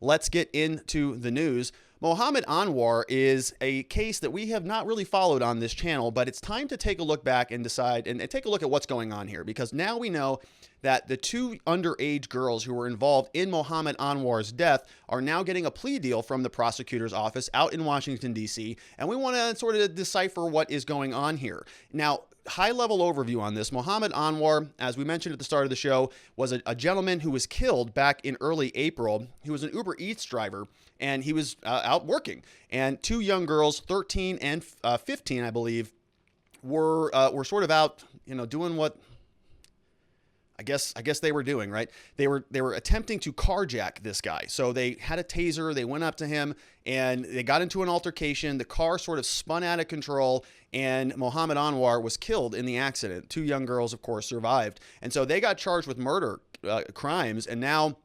let's get into the news. Mohammad Anwar is a case that we have not really followed on this channel, but it's time to take a look back and decide and take a look at what's going on here, because now we know that the two underage girls who were involved in Mohammad Anwar's death are now getting a plea deal from the prosecutor's office out in Washington, D.C., and we want to sort of decipher what is going on here. Now, high-level overview on this. Mohammad Anwar, as we mentioned at the start of the show, was a gentleman who was killed back in early April. He was an UberEats driver, and he was out working. And two young girls, 13 and 15, I believe, were sort of out, doing what I guess they were doing, right? They were attempting to carjack this guy. So they had a taser, they went up to him, and they got into an altercation. The car sort of spun out of control, and Mohammad Anwar was killed in the accident. Two young girls, of course, survived. And so they got charged with murder crimes, and now,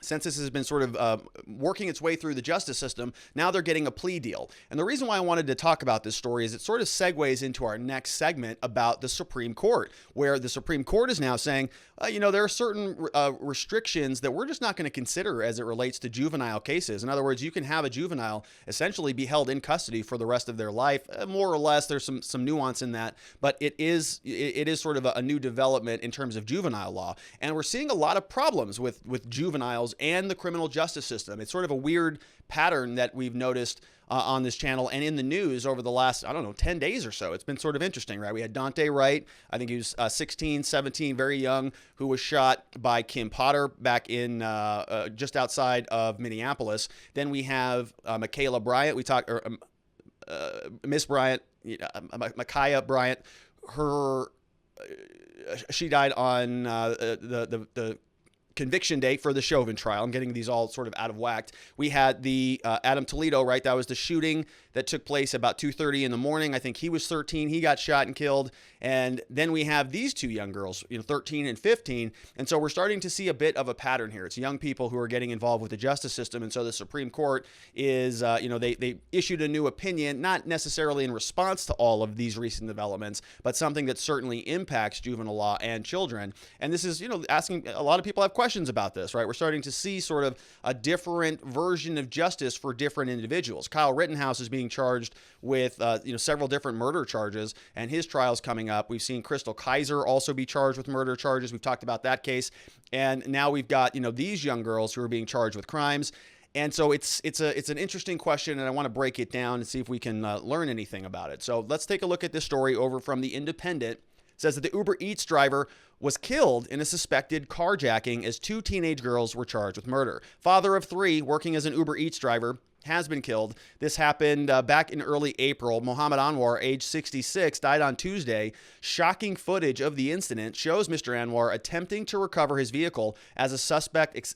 since this has been sort of working its way through the justice system, now they're getting a plea deal. And the reason why I wanted to talk about this story is it sort of segues into our next segment about the Supreme Court, where the Supreme Court is now saying, there are certain restrictions that we're just not going to consider as it relates to juvenile cases. In other words, you can have a juvenile essentially be held in custody for the rest of their life. More or less, there's some nuance in that, but it is sort of a new development in terms of juvenile law. And we're seeing a lot of problems with juveniles and the criminal justice system. It's sort of a weird pattern that we've noticed on this channel and in the news over the last, 10 days or so. It's been sort of interesting, right? We had Dante Wright, I think he was 16, 17, very young, who was shot by Kim Potter back in just outside of Minneapolis. Then we have Michaela Bryant. Miss Bryant, Micaiah Bryant. She died on the conviction date for the Chauvin trial. I'm getting these all sort of out of whack. We had the Adam Toledo, right? That was the shooting that took place about 2:30 in the morning. I think he was 13. He got shot and killed. And then we have these two young girls, 13 and 15. And so we're starting to see a bit of a pattern here. It's young people who are getting involved with the justice system. And so the Supreme Court is, they issued a new opinion, not necessarily in response to all of these recent developments, but something that certainly impacts juvenile law and children. And this is, asking, a lot of people have questions about this, right? We're starting to see sort of a different version of justice for different individuals. Kyle Rittenhouse is being charged with, several different murder charges, and his trial's coming up. We've seen Crystal Kaiser also be charged with murder charges. We've talked about that case. And now we've got, these young girls who are being charged with crimes. And so it's an interesting question, and I want to break it down and see if we can learn anything about it. So let's take a look at this story over from The Independent. It says that the UberEats driver was killed in a suspected carjacking as two teenage girls were charged with murder. Father of three, working as an UberEats driver, has been killed. This happened back in early April. Mohammad Anwar, age 66, died on Tuesday. Shocking footage of the incident shows Mr. Anwar attempting to recover his vehicle as a suspect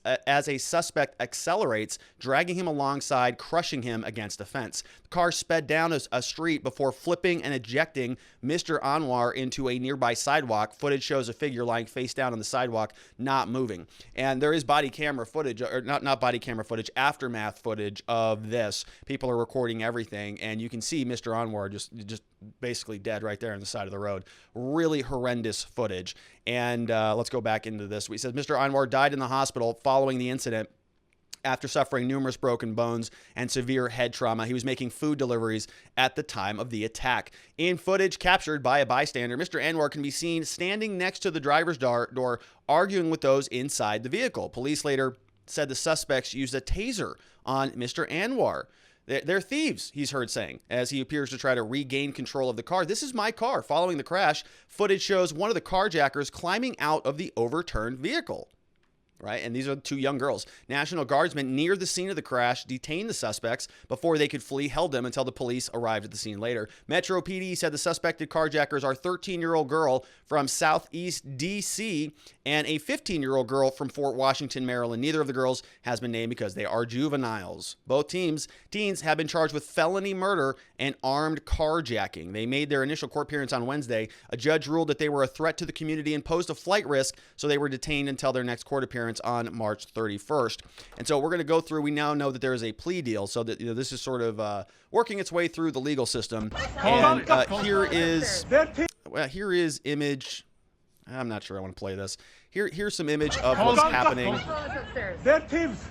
accelerates, dragging him alongside, crushing him against a fence. The car sped down a street before flipping and ejecting Mr. Anwar into a nearby sidewalk. Footage shows a figure lying face down on the sidewalk, not moving. And there is body camera footage, or not body camera footage, aftermath footage of this. People are recording everything, and you can see Mr. Anwar just basically dead right there on the side of the road. Really horrendous footage. And let's go back into this. He says Mr. Anwar died in the hospital following the incident after suffering numerous broken bones and severe head trauma. He was making food deliveries at the time of the attack. In footage captured by a bystander, Mr. Anwar can be seen standing next to the driver's door, arguing with those inside the vehicle. Police later said the suspects used a taser on Mr. Anwar. They're thieves, he's heard saying, as he appears to try to regain control of the car. This is my car. Following the crash, footage shows one of the carjackers climbing out of the overturned vehicle. Right? And these are two young girls. National Guardsmen near the scene of the crash detained the suspects before they could flee, held them until the police arrived at the scene later. Metro PD said the suspected carjackers are a 13-year-old girl from Southeast D.C. and a 15-year-old girl from Fort Washington, Maryland. Neither of the girls has been named because they are juveniles. Both teens have been charged with felony murder and armed carjacking. They made their initial court appearance on Wednesday. A judge ruled that they were a threat to the community and posed a flight risk, so they were detained until their next court appearance on March 31st. And so we're going to go through, we now know that there is a plea deal, so that this is sort of working its way through the legal system. And here is image. I'm not sure I want to play this. Here's some image of what's happening. They're thieves.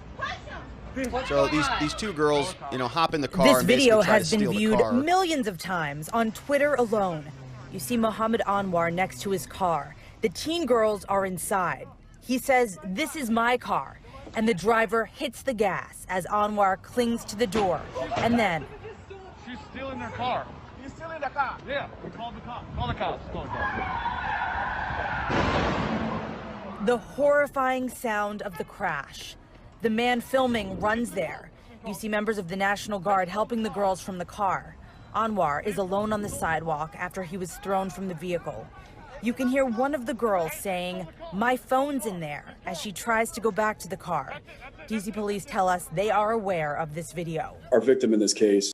So these two girls, hop in the car. This and video try has to been steal the viewed car. millions of times on Twitter alone. You see Mohammad Anwar next to his car. The teen girls are inside. He says, "This is my car." And the driver hits the gas as Anwar clings to the door. And then... She's stealing their car. You're stealing the car? Yeah. We called the cops. Call the cops. Call the cops. The horrifying sound of the crash. The man filming runs there. You see members of the National Guard helping the girls from the car. Anwar is alone on the sidewalk after he was thrown from the vehicle. You can hear one of the girls saying, "My phone's in there," as she tries to go back to the car. DC police tell us they are aware of this video. Our victim in this case.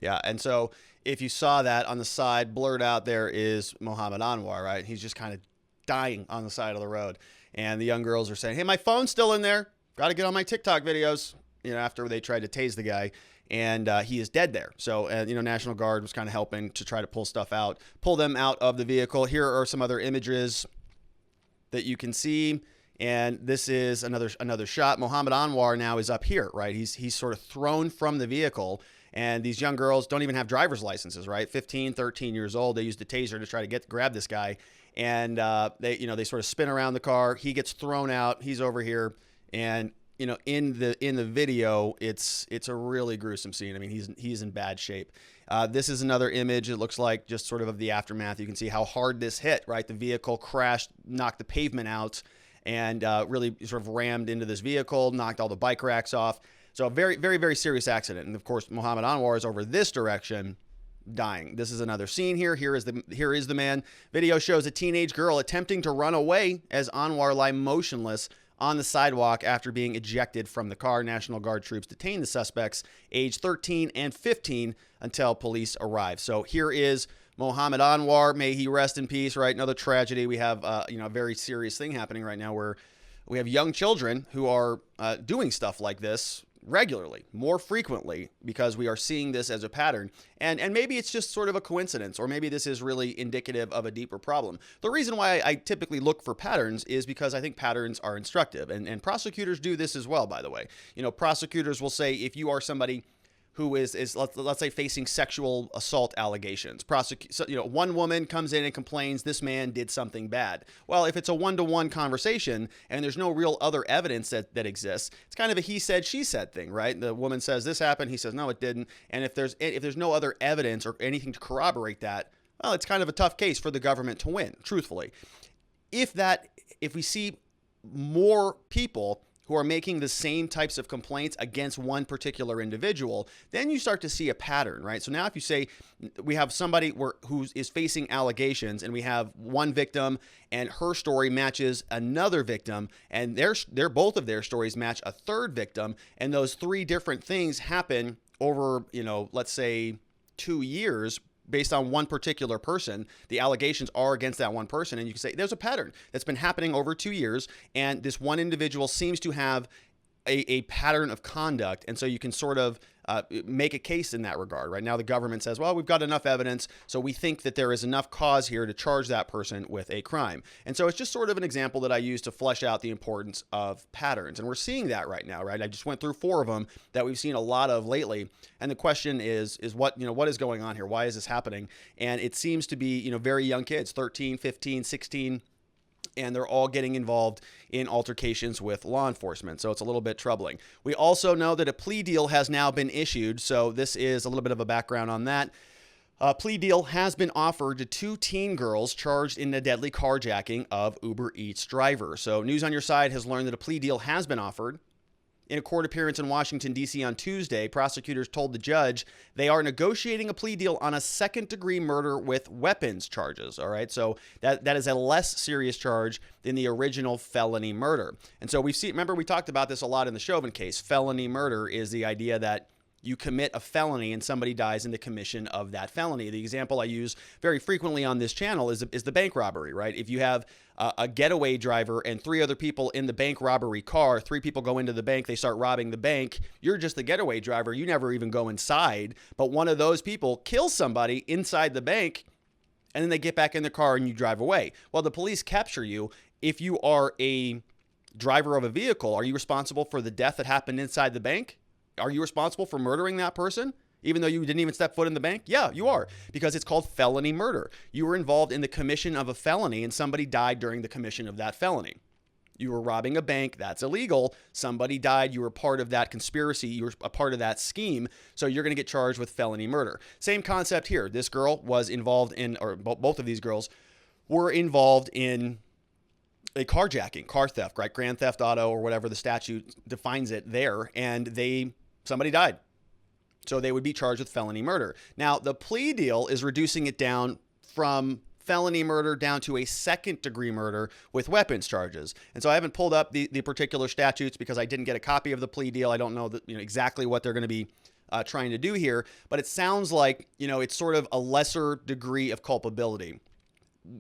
Yeah, and so if you saw that on the side, blurred out, there is Mohammad Anwar, right? He's just kind of dying on the side of the road. And the young girls are saying, "Hey, my phone's still in there. Got to get on my TikTok videos," after they tried to tase the guy. And he is dead there. So, National Guard was kind of helping to try to pull them out of the vehicle. Here are some other images that you can see. And this is another shot. Mohammad Anwar now is up here, right? He's sort of thrown from the vehicle. And these young girls don't even have driver's licenses, right? 15, 13 years old. They used a taser to try to grab this guy. And they sort of spin around the car. He gets thrown out. He's over here. And in the video, it's a really gruesome scene. I mean, he's in bad shape. This is another image. It looks like just sort of the aftermath. You can see how hard this hit, right? The vehicle crashed, knocked the pavement out, and really sort of rammed into this vehicle, knocked all the bike racks off. So a very, very, very serious accident. And of course, Mohammad Anwar is over this direction, dying. This is another scene here. Here is the man. Video shows a teenage girl attempting to run away as Anwar lie motionless on the sidewalk after being ejected from the car. National Guard troops detain the suspects, aged 13 and 15, until police arrive. So here is Mohammad Anwar. May he rest in peace, right? Another tragedy. We have, a very serious thing happening right now where we have young children who are doing stuff like this regularly, more frequently, because we are seeing this as a pattern. And maybe it's just sort of a coincidence, or maybe this is really indicative of a deeper problem. The reason why I typically look for patterns is because I think patterns are instructive. And prosecutors do this as well, by the way. Prosecutors will say, if you are somebody who is let's say facing sexual assault allegations. One woman comes in and complains this man did something bad. Well, if it's a one-to-one conversation and there's no real other evidence that exists, it's kind of a he said, she said thing, right? The woman says this happened, he says no, it didn't. And if there's no other evidence or anything to corroborate that, well, it's kind of a tough case for the government to win, truthfully. If we see more people who are making the same types of complaints against one particular individual, then you start to see a pattern, right? So now if you say we have somebody who is facing allegations and we have one victim and her story matches another victim and both of their stories match a third victim, and those three different things happen over, let's say 2 years, based on one particular person, the allegations are against that one person. And you can say there's a pattern that's been happening over 2 years. And this one individual seems to have a pattern of conduct. And so you can sort of make a case in that regard. Right now, the government says, well, we've got enough evidence, so we think that there is enough cause here to charge that person with a crime. And so it's just sort of an example that I use to flesh out the importance of patterns. And we're seeing that right now, right? I just went through 4 of them that we've seen a lot of lately. And the question is what is going on here? Why is this happening? And it seems to be, very young kids, 13, 15, 16, and they're all getting involved in altercations with law enforcement. So it's a little bit troubling. We also know that a plea deal has now been issued. So this is a little bit of a background on that. A plea deal has been offered to 2 teen girls charged in the deadly carjacking of UberEats driver. So News on Your Side has learned that a plea deal has been offered. In a court appearance in Washington, D.C. on Tuesday, prosecutors told the judge they are negotiating a plea deal on a second-degree murder with weapons charges. All right, so that is a less serious charge than the original felony murder. And so remember we talked about this a lot in the Chauvin case. Felony murder is the idea that you commit a felony and somebody dies in the commission of that felony. The example I use very frequently on this channel is the bank robbery, right? If you have a getaway driver and 3 other people in the bank robbery car, 3 people go into the bank, they start robbing the bank, you're just the getaway driver, you never even go inside, but one of those people kills somebody inside the bank, and then they get back in the car and you drive away. Well, the police capture you if you are a driver of a vehicle, are you responsible for the death that happened inside the bank? Are you responsible for murdering that person, even though you didn't even step foot in the bank? Yeah, you are, because it's called felony murder. You were involved in the commission of a felony, and somebody died during the commission of that felony. You were robbing a bank. That's illegal. Somebody died. You were part of that conspiracy. You were a part of that scheme. So you're going to get charged with felony murder. Same concept here. This girl was involved in, or both of these girls were involved in a carjacking, car theft, right? Grand theft auto, or whatever the statute defines it there. And somebody died. So they would be charged with felony murder. Now, the plea deal is reducing it down from felony murder down to a second-degree murder with weapons charges. And so I haven't pulled up the particular statutes because I didn't get a copy of the plea deal. I don't know exactly what they're going to be trying to do here, but it sounds like, it's sort of a lesser degree of culpability.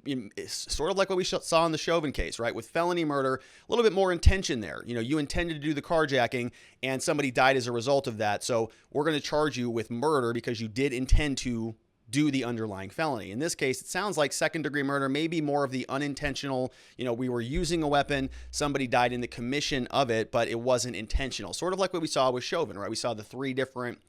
It's sort of like what we saw in the Chauvin case, right? With felony murder, a little bit more intention there. You intended to do the carjacking and somebody died as a result of that. So we're going to charge you with murder because you did intend to do the underlying felony. In this case, it sounds like second-degree murder, maybe more of the unintentional, we were using a weapon, somebody died in the commission of it, but it wasn't intentional. Sort of like what we saw with Chauvin, right? We saw the three different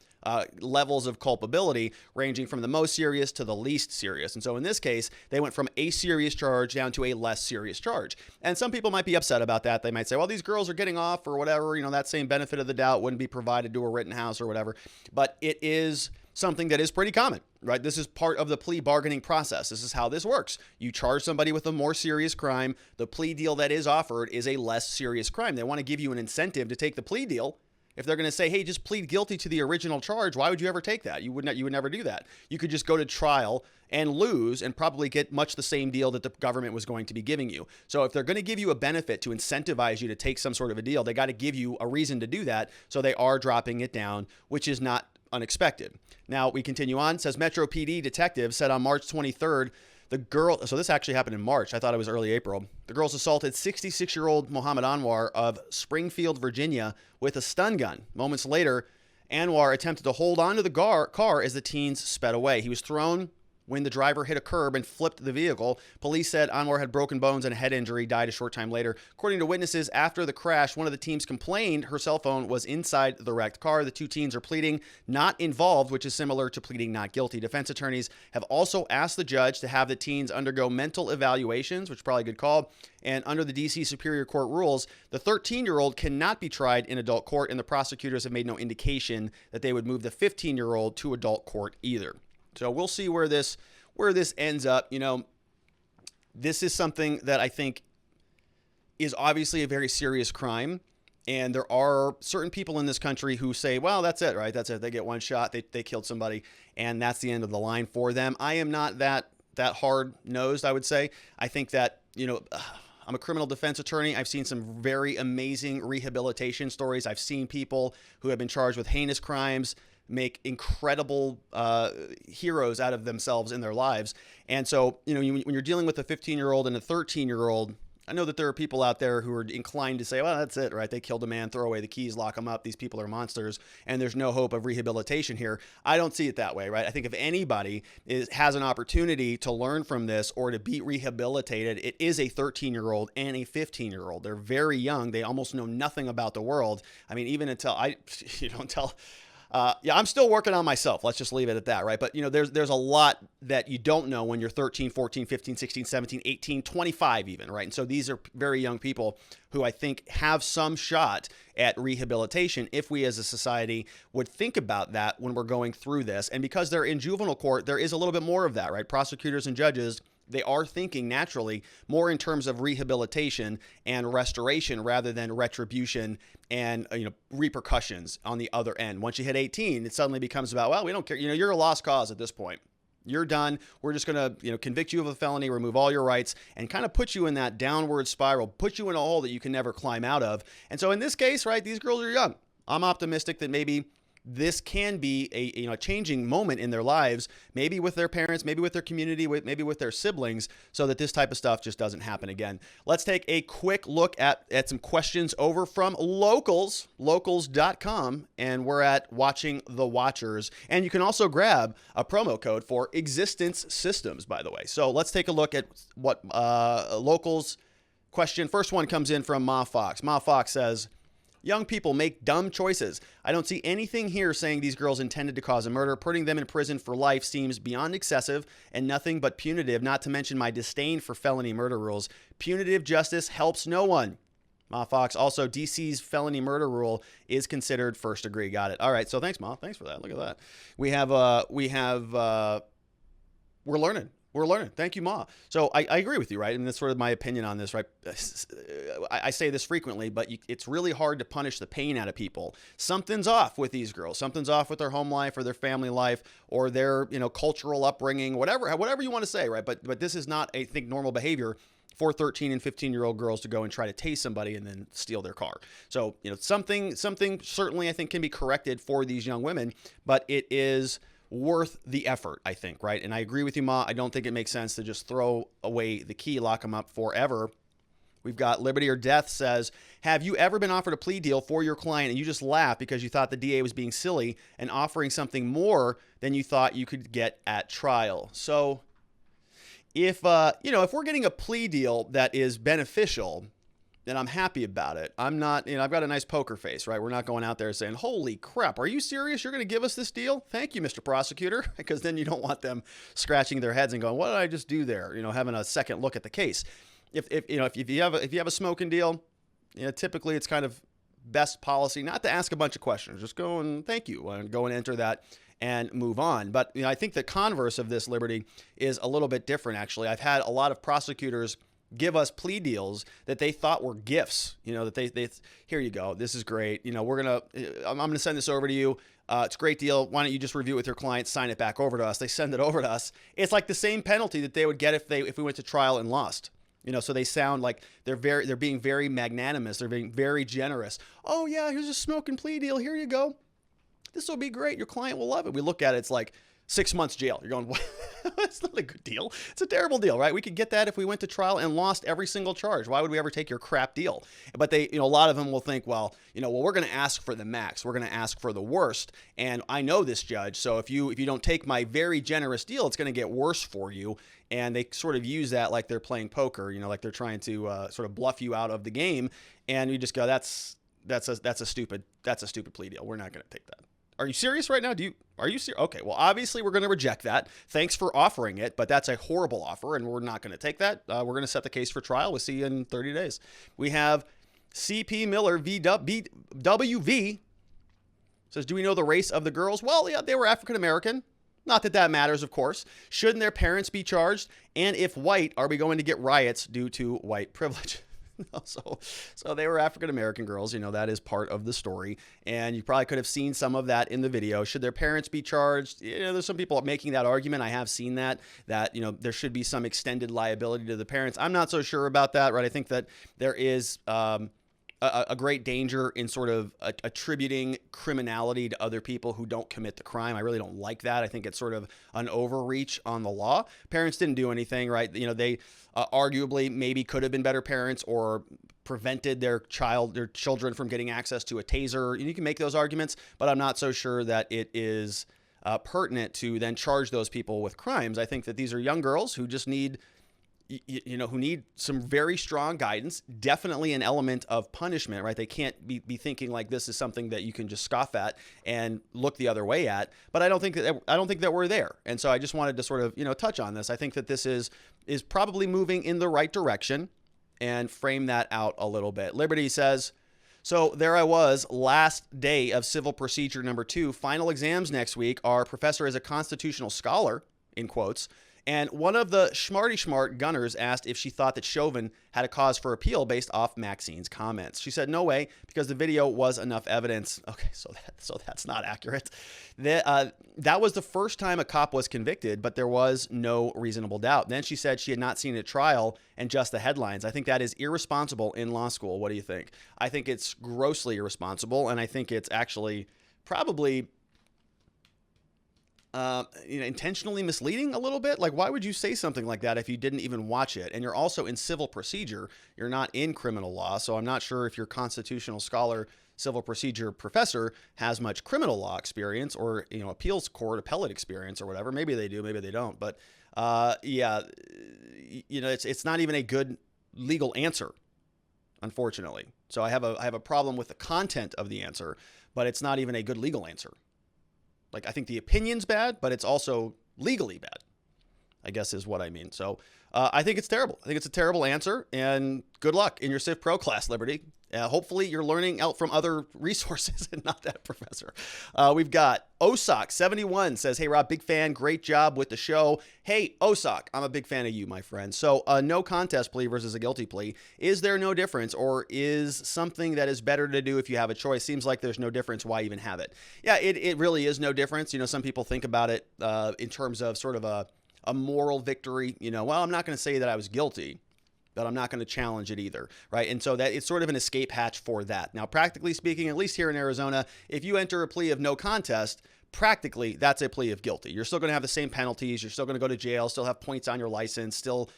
levels of culpability ranging from the most serious to the least serious. And so in this case, they went from a serious charge down to a less serious charge. And some people might be upset about that. They might say, well, these girls are getting off or whatever, that same benefit of the doubt wouldn't be provided to a Rittenhouse or whatever. But it is something that is pretty common, right? This is part of the plea bargaining process. This is how this works. You charge somebody with a more serious crime. The plea deal that is offered is a less serious crime. They want to give you an incentive to take the plea deal. If they're going to say, hey, just plead guilty to the original charge, why would you ever take that? You would never do that. You could just go to trial and lose and probably get much the same deal that the government was going to be giving you. So if they're going to give you a benefit to incentivize you to take some sort of a deal, they got to give you a reason to do that. So they are dropping it down, which is not unexpected. Now we continue on. It says Metro PD detectives said on March 23rd, the girl, so this actually happened in March. I thought it was early April. The girls assaulted 66-year-old Mohammad Anwar of Springfield, Virginia with a stun gun. Moments later, Anwar attempted to hold onto the car as the teens sped away. He was thrown when the driver hit a curb and flipped the vehicle. Police said Anwar had broken bones and a head injury, died a short time later. According to witnesses, after the crash, one of the teens complained her cell phone was inside the wrecked car. The two teens are pleading not involved, which is similar to pleading not guilty. Defense attorneys have also asked the judge to have the teens undergo mental evaluations, which is probably a good call. And under the D.C. Superior Court rules, the 13-year-old cannot be tried in adult court, and the prosecutors have made no indication that they would move the 15-year-old to adult court either. So we'll see where this ends up. This is something that I think is obviously a very serious crime. And there are certain people in this country who say, well, that's it, right? That's it. They get one shot. They killed somebody. And that's the end of the line for them. I am not that hard-nosed, I would say. I think that, I'm a criminal defense attorney. I've seen some very amazing rehabilitation stories. I've seen people who have been charged with heinous crimes make incredible heroes out of themselves in their lives. And so, when you're dealing with a 15-year-old and a 13-year-old, I know that there are people out there who are inclined to say, well, that's it, right? They killed a man, throw away the keys, lock them up. These people are monsters, and there's no hope of rehabilitation here. I don't see it that way, right? I think if anybody has an opportunity to learn from this or to be rehabilitated, it is a 13-year-old and a 15-year-old. They're very young. They almost know nothing about the world. I mean, even until I'm still working on myself. Let's just leave it at that, right? But, there's a lot that you don't know when you're 13, 14, 15, 16, 17, 18, 25 even, right? And so these are very young people who I think have some shot at rehabilitation if we as a society would think about that when we're going through this. And because they're in juvenile court, there is a little bit more of that, right? Prosecutors and judges, they are thinking naturally more in terms of rehabilitation and restoration rather than retribution and repercussions on the other end. Once you hit 18, it suddenly becomes about, well, we don't care. You're a lost cause at this point. You're done. We're just going to convict you of a felony, remove all your rights, and kind of put you in that downward spiral, put you in a hole that you can never climb out of. And so in this case, right, these girls are young. I'm optimistic that maybe this can be a changing moment in their lives, maybe with their parents, maybe with their community, maybe with their siblings, so that this type of stuff just doesn't happen again. Let's take a quick look at some questions over from locals.com, and we're at Watching the Watchers. And you can also grab a promo code for Existence Systems, by the way. So let's take a look at what Locals question. First one comes in from Ma Fox. Ma Fox says, young people make dumb choices. I don't see anything here saying these girls intended to cause a murder. Putting them in prison for life seems beyond excessive and nothing but punitive, not to mention my disdain for felony murder rules. Punitive justice helps no one. Ma Fox. Also, DC's felony murder rule is considered first degree. Got it. All right. So thanks, Ma. Thanks for that. Look at that. We're learning. We're learning. Thank you, Ma. So I agree with you, right? And that's sort of my opinion on this, right? I say this frequently, but it's really hard to punish the pain out of people. Something's off with these girls. Something's off with their home life or their family life or their, cultural upbringing, whatever you want to say, right? But this is not, I think, normal behavior for 13 and 15-year-old girls to go and try to tase somebody and then steal their car. So, something certainly I think can be corrected for these young women, but it is worth the effort, I think, right? And I agree with you, Ma. I don't think it makes sense to just throw away the key, lock them up forever. We've got Liberty or Death says, have you ever been offered a plea deal for your client and you just laughed because you thought the DA was being silly and offering something more than you thought you could get at trial? So if we're getting a plea deal that is beneficial, then I'm happy about it. I'm not, I've got a nice poker face, right? We're not going out there saying, holy crap, are you serious? You're going to give us this deal? Thank you, Mr. Prosecutor. Because then you don't want them scratching their heads and going, what did I just do there? Having a second look at the case. If you have a smoking deal, typically it's kind of best policy not to ask a bunch of questions. Just go and thank you and go and enter that and move on. But I think the converse of this, Liberty, is a little bit different, actually. I've had a lot of prosecutors give us plea deals that they thought were gifts, that they here you go. This is great. I'm going to send this over to you. It's a great deal. Why don't you just review it with your client, sign it back over to us. They send it over to us. It's like the same penalty that they would get if we went to trial and lost. So they sound like they're being very magnanimous. They're being very generous. Oh yeah, here's a smoking plea deal. Here you go. This will be great. Your client will love it. We look at it. It's like 6 months jail. You're going, what? It's not a good deal. It's a terrible deal, right? We could get that if we went to trial and lost every single charge. Why would we ever take your crap deal? But they, a lot of them will think, well, we're going to ask for the max. We're going to ask for the worst. And I know this, judge. So if you don't take my very generous deal, it's going to get worse for you. And they sort of use that like they're playing poker, like they're trying to sort of bluff you out of the game. And you just go, that's a stupid plea deal. We're not going to take that. Are you serious right now? Are you serious? Okay, well, obviously we're going to reject that. Thanks for offering it, but that's a horrible offer, and we're not going to take that. We're going to set the case for trial. We'll see you in 30 days. We have CP Miller WV says, do we know the race of the girls? Well, yeah, they were African-American. Not that matters, of course. Shouldn't their parents be charged? And if white, are we going to get riots due to white privilege? So they were African-American girls, that is part of the story. And you probably could have seen some of that in the video. Should their parents be charged? There's some people making that argument. I have seen that there should be some extended liability to the parents. I'm not so sure about that, right? I think that there is a great danger in sort of attributing criminality to other people who don't commit the crime. I really don't like that. I think it's sort of an overreach on the law. Parents didn't do anything, right? They arguably maybe could have been better parents or prevented their children from getting access to a taser. You can make those arguments, but I'm not so sure that it is pertinent to then charge those people with crimes. I think that these are young girls who just need who need some very strong guidance, definitely an element of punishment, right? They can't be thinking like this is something that you can just scoff at and look the other way at. But I don't think that we're there. And so I just wanted to sort of, touch on this. I think that this is probably moving in the right direction and frame that out a little bit. Liberty says, so there I was, last day of civil procedure number 2, final exams next week. Our professor is a constitutional scholar, in quotes. And one of the smart gunners asked if she thought that Chauvin had a cause for appeal based off Maxine's comments. She said, no way, because the video was enough evidence. Okay, so that's not accurate. That was the first time a cop was convicted, but there was no reasonable doubt. Then she said she had not seen a trial and just the headlines. I think that is irresponsible in law school. What do you think? I think it's grossly irresponsible, and I think it's actually probably intentionally misleading a little bit. Like, why would you say something like that if you didn't even watch it? And you're also in civil procedure. You're not in criminal law. So I'm not sure if your constitutional scholar, civil procedure professor has much criminal law experience or, appeals court appellate experience or whatever. Maybe they do, maybe they don't. But it's not even a good legal answer unfortunately. So I have a problem with the content of the answer, but it's not even a good legal answer. Like, I think the opinion's bad, but it's also legally bad, I guess is what I mean. So I think it's terrible. I think it's a terrible answer, and good luck in your Civ Pro class, Liberty. Hopefully you're learning out from other resources and not that professor. We've got Osak71 says, hey, Rob, big fan. Great job with the show. Hey, Osak, I'm a big fan of you, my friend. So a no contest plea versus a guilty plea. Is there no difference, or is something that is better to do if you have a choice? Seems like there's no difference. Why even have it? Yeah, it really is no difference. You know, some people think about it in terms of sort of a moral victory. You know, well, I'm not going to say that I was guilty, but I'm not going to challenge it either, right? And so that it's sort of an escape hatch for that. Now, practically speaking, at least here in Arizona, if you enter a plea of no contest, practically that's a plea of guilty. You're still going to have the same penalties. You're still going to go to jail, still have points on your license, still,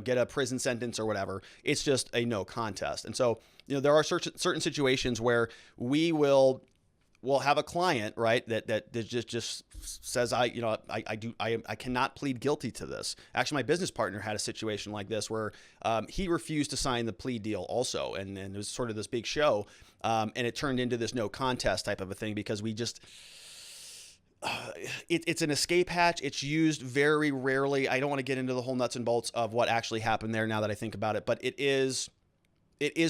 get a prison sentence or whatever. It's just a no contest. And so, there are certain situations where we'll have a client, right, that just says, I cannot plead guilty to this. Actually, my business partner had a situation like this where he refused to sign the plea deal also, and it was sort of this big show, and it turned into this no contest type of a thing because we just it's an escape hatch. It's used very rarely. I don't want to get into the whole nuts and bolts of what actually happened there now that I think about it, but it is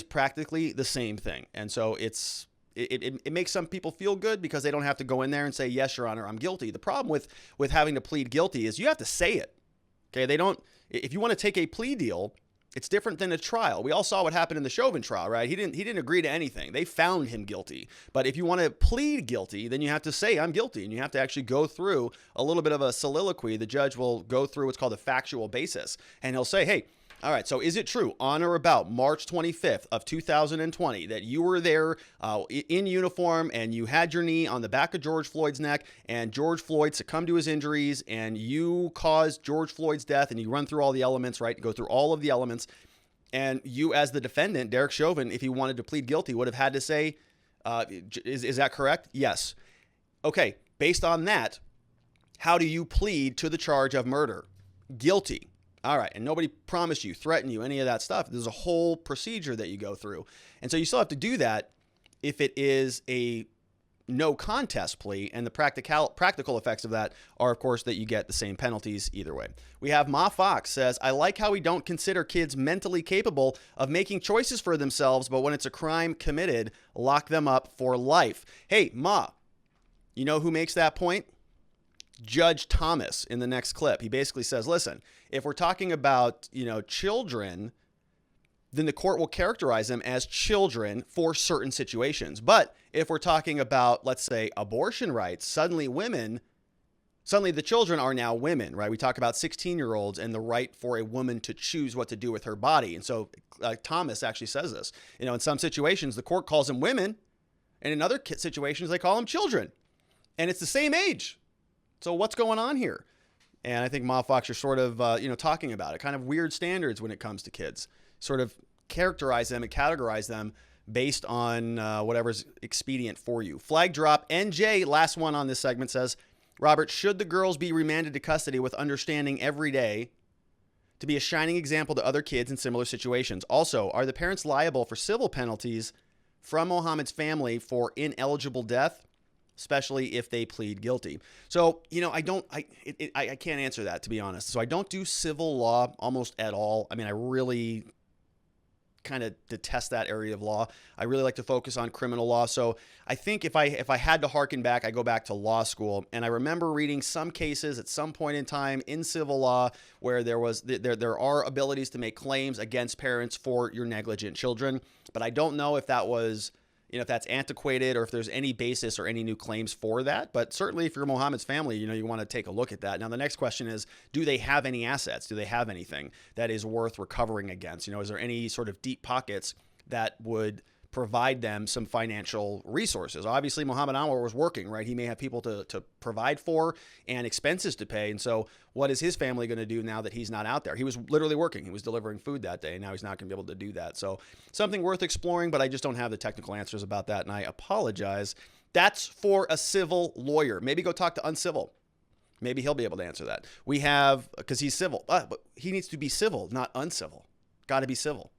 practically the same thing, and so it makes some people feel good because they don't have to go in there and say, yes, Your Honor, I'm guilty. The problem with having to plead guilty is you have to say it. Okay, if you want to take a plea deal, it's different than a trial. We all saw what happened in the Chauvin trial, right? He didn't agree to anything. They found him guilty. But if you want to plead guilty, then you have to say, I'm guilty. And you have to actually go through a little bit of a soliloquy. The judge will go through what's called a factual basis. And he'll say, hey, all right, so is it true on or about March 25th of 2020 that you were there in uniform and you had your knee on the back of George Floyd's neck and George Floyd succumbed to his injuries and you caused George Floyd's death, and you run through all the elements, right? Go through all of the elements. And you, as the defendant, Derek Chauvin, if he wanted to plead guilty, would have had to say, is that correct? Yes. Okay, based on that, how do you plead to the charge of murder? Guilty. All right, and nobody promised you, threatened you, any of that stuff. There's a whole procedure that you go through. And so you still have to do that if it is a no contest plea, and the practical effects of that are, of course, that you get the same penalties either way. We have Ma Fox says, I like how we don't consider kids mentally capable of making choices for themselves, but when it's a crime committed, lock them up for life. Hey, Ma, you know who makes that point? Judge Thomas in the next clip. He basically says, listen, if we're talking about, children, then the court will characterize them as children for certain situations. But if we're talking about, let's say, abortion rights, suddenly the children are now women, right? We talk about 16-year-olds and the right for a woman to choose what to do with her body. And so Thomas actually says this. In some situations, the court calls them women, and in other situations, they call them children. And it's the same age. So what's going on here? And I think Ma Fox are sort of, talking about it. Kind of weird standards when it comes to kids. Sort of characterize them and categorize them based on whatever's expedient for you. Flag drop NJ, last one on this segment, says, Robert, should the girls be remanded to custody with understanding every day to be a shining example to other kids in similar situations? Also, are the parents liable for civil penalties from Mohammed's family for ineligible death, especially if they plead guilty? So, I can't answer that, to be honest. So I don't do civil law almost at all. I mean, I really kind of detest that area of law. I really like to focus on criminal law. So I think if I had to harken back, I go back to law school. And I remember reading some cases at some point in time in civil law where there are abilities to make claims against parents for your negligent children. But I don't know if that was, if that's antiquated or if there's any basis or any new claims for that. But certainly if you're Mohammed's family, you want to take a look at that. Now, the next question is, do they have any assets? Do they have anything that is worth recovering against? Is there any sort of deep pockets that would provide them some financial resources? Obviously, Mohammad Anwar was working, right? He may have people to provide for and expenses to pay. And so what is his family going to do now that he's not out there? He was literally working. He was delivering food that day, and now he's not going to be able to do that. So something worth exploring, but I just don't have the technical answers about that, and I apologize. That's for a civil lawyer. Maybe go talk to Uncivil. Maybe he'll be able to answer that. We have, because he's civil, but he needs to be civil, not uncivil. Got to be civil.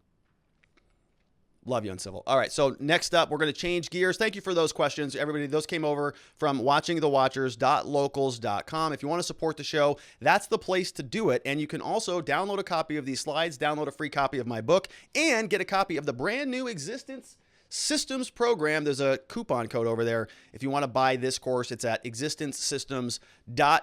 Love you, Uncivil. All right, so next up, we're going to change gears. Thank you for those questions, everybody. Those came over from watchingthewatchers.locals.com. If you want to support the show, that's the place to do it. And you can also download a copy of these slides, download a free copy of my book, and get a copy of the brand new Existence Systems program. There's a coupon code over there. If you want to buy this course, it's at existencesystems.com.